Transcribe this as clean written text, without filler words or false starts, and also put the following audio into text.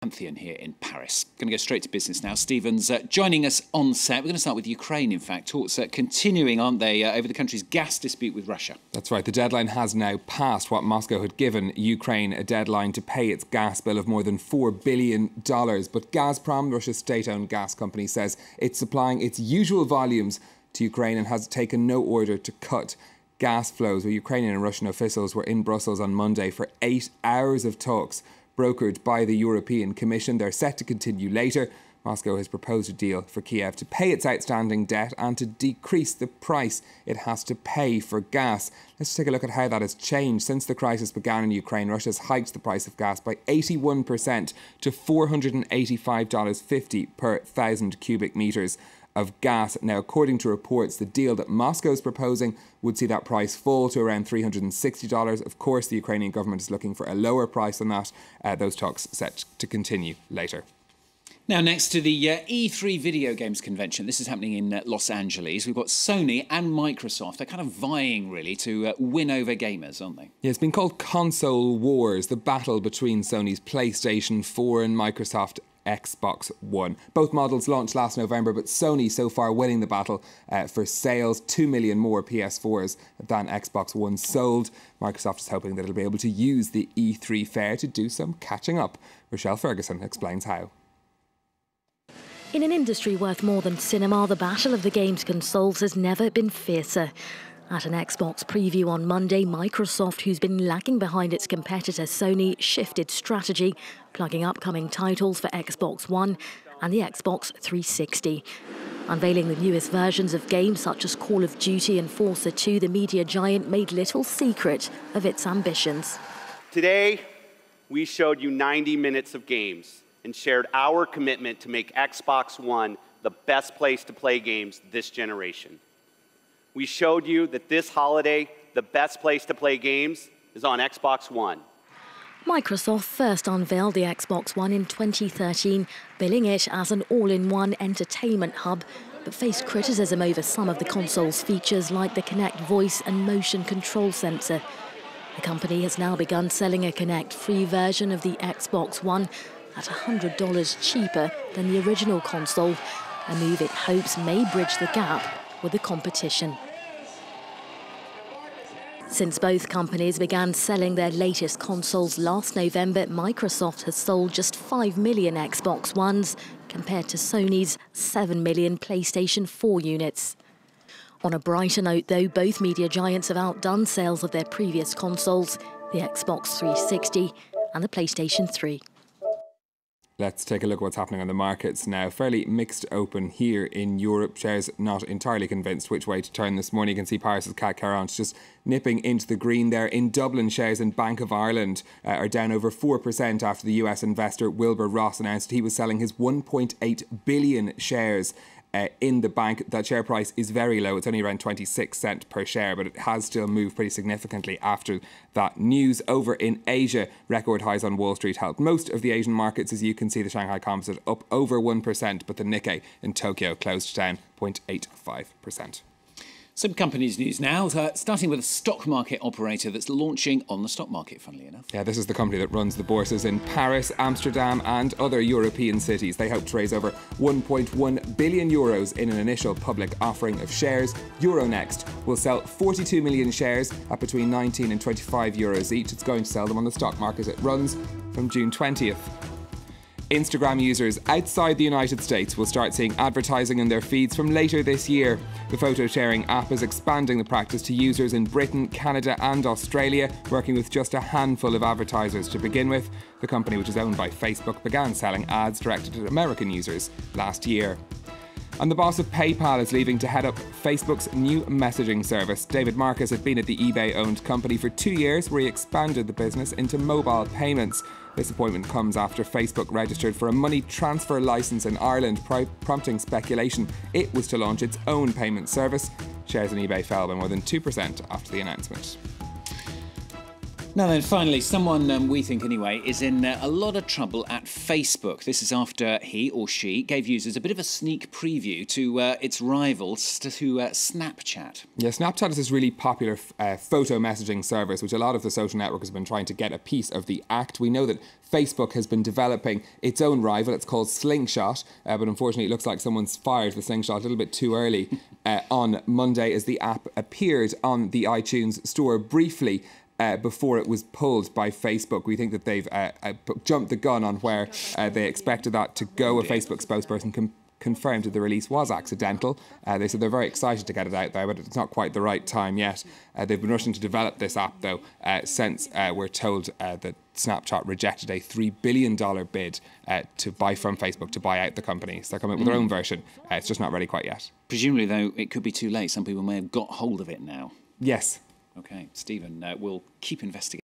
Pantheon here in Paris. Going to go straight to business now. Stephen's joining us on set. We're going to start with Ukraine, in fact. Talks continuing, aren't they, over the country's gas dispute with Russia. That's right. The deadline has now passed. What Moscow had given Ukraine a deadline to pay its gas bill of more than $4 billion. But Gazprom, Russia's state-owned gas company, says it's supplying its usual volumes to Ukraine and has taken no order to cut gas flows. Well, Ukrainian and Russian officials were in Brussels on Monday for 8 hours of talks brokered by the European Commission. They're set to continue later. Moscow has proposed a deal for Kiev to pay its outstanding debt and to decrease the price it has to pay for gas. Let's take a look at how that has changed. Since the crisis began in Ukraine, Russia has hiked the price of gas by 81% to $485.50 per 1,000 cubic metres of gas. Now, according to reports, the deal that Moscow is proposing would see that price fall to around $360. Of course, the Ukrainian government is looking for a lower price than that. Those talks set to continue later. Now, next to the E3 video games convention, this is happening in Los Angeles. We've got Sony and Microsoft. They're kind of vying, really, to win over gamers, aren't they? Yeah, it's been called Console Wars, the battle between Sony's PlayStation 4 and Microsoft Xbox One. Both models launched last November, but Sony so far winning the battle for sales. 2 million more PS4s than Xbox One sold. Microsoft is hoping that it'll be able to use the E3 fair to do some catching up. Rochelle Ferguson explains how. In an industry worth more than cinema, the battle of the games consoles has never been fiercer. At an Xbox preview on Monday, Microsoft, who's been lagging behind its competitor Sony, shifted strategy, plugging upcoming titles for Xbox One and the Xbox 360. Unveiling the newest versions of games such as Call of Duty and Forza 2, the media giant made little secret of its ambitions. Today, we showed you 90 minutes of games and shared our commitment to make Xbox One the best place to play games this generation. We showed you that this holiday, the best place to play games is on Xbox One. Microsoft first unveiled the Xbox One in 2013, billing it as an all-in-one entertainment hub, but faced criticism over some of the console's features like the Kinect voice and motion control sensor. The company has now begun selling a Kinect-free version of the Xbox One at $100 cheaper than the original console, a move it hopes may bridge the gap with the competition. Since both companies began selling their latest consoles last November, Microsoft has sold just 5 million Xbox Ones compared to Sony's 7 million PlayStation 4 units. On a brighter note, though, both media giants have outdone sales of their previous consoles, the Xbox 360 and the PlayStation 3. Let's take a look at what's happening on the markets now. Fairly mixed open here in Europe. Shares not entirely convinced which way to turn this morning. You can see Paris' CAC 40 just nipping into the green there. In Dublin, shares in Bank of Ireland are down over 4% after the US investor Wilbur Ross announced he was selling his 1.8 billion shares in the bank. That share price is very low. It's only around 26 cents per share, but it has still moved pretty significantly after that news. Over in Asia, record highs on Wall Street helped most of the Asian markets. As you can see, the Shanghai Composite up over 1%, but the Nikkei in Tokyo closed down 0.85%. Some companies news now, starting with a stock market operator that's launching on the stock market, funnily enough. Yeah, this is the company that runs the bourses in Paris, Amsterdam and other European cities. They hope to raise over 1.1 billion euros in an initial public offering of shares. Euronext will sell 42 million shares at between 19 and 25 euros each. It's going to sell them on the stock market. It runs from June 20th. Instagram users outside the United States will start seeing advertising in their feeds from later this year. The photo-sharing app is expanding the practice to users in Britain, Canada and Australia, working with just a handful of advertisers to begin with. The company, which is owned by Facebook, began selling ads directed at American users last year. And the boss of PayPal is leaving to head up Facebook's new messaging service. David Marcus had been at the eBay-owned company for 2 years, where he expanded the business into mobile payments. This appointment comes after Facebook registered for a money transfer license in Ireland, prompting speculation it was to launch its own payment service. Shares in eBay fell by more than 2% after the announcement. Now then, finally, someone we think anyway is in a lot of trouble at Facebook. This is after he or she gave users a bit of a sneak preview to its rivals, to Snapchat. Yeah, Snapchat is this really popular photo messaging service, which a lot of the social networks have been trying to get a piece of the act. We know that Facebook has been developing its own rival. It's called Slingshot, but unfortunately it looks like someone's fired the Slingshot a little bit too early on Monday as the app appeared on the iTunes store briefly before it was pulled by Facebook. We think that they've jumped the gun on where they expected that to go. A Facebook spokesperson confirmed that the release was accidental. They said they're very excited to get it out there, but it's not quite the right time yet. They've been rushing to develop this app, though, since we're told that Snapchat rejected a $3 billion bid to buy from Facebook to buy out the company. So they're coming up with their own version. It's just not ready quite yet. Presumably, though, it could be too late. Some people may have got hold of it now. Yes. OK, Stephen, we'll keep investigating.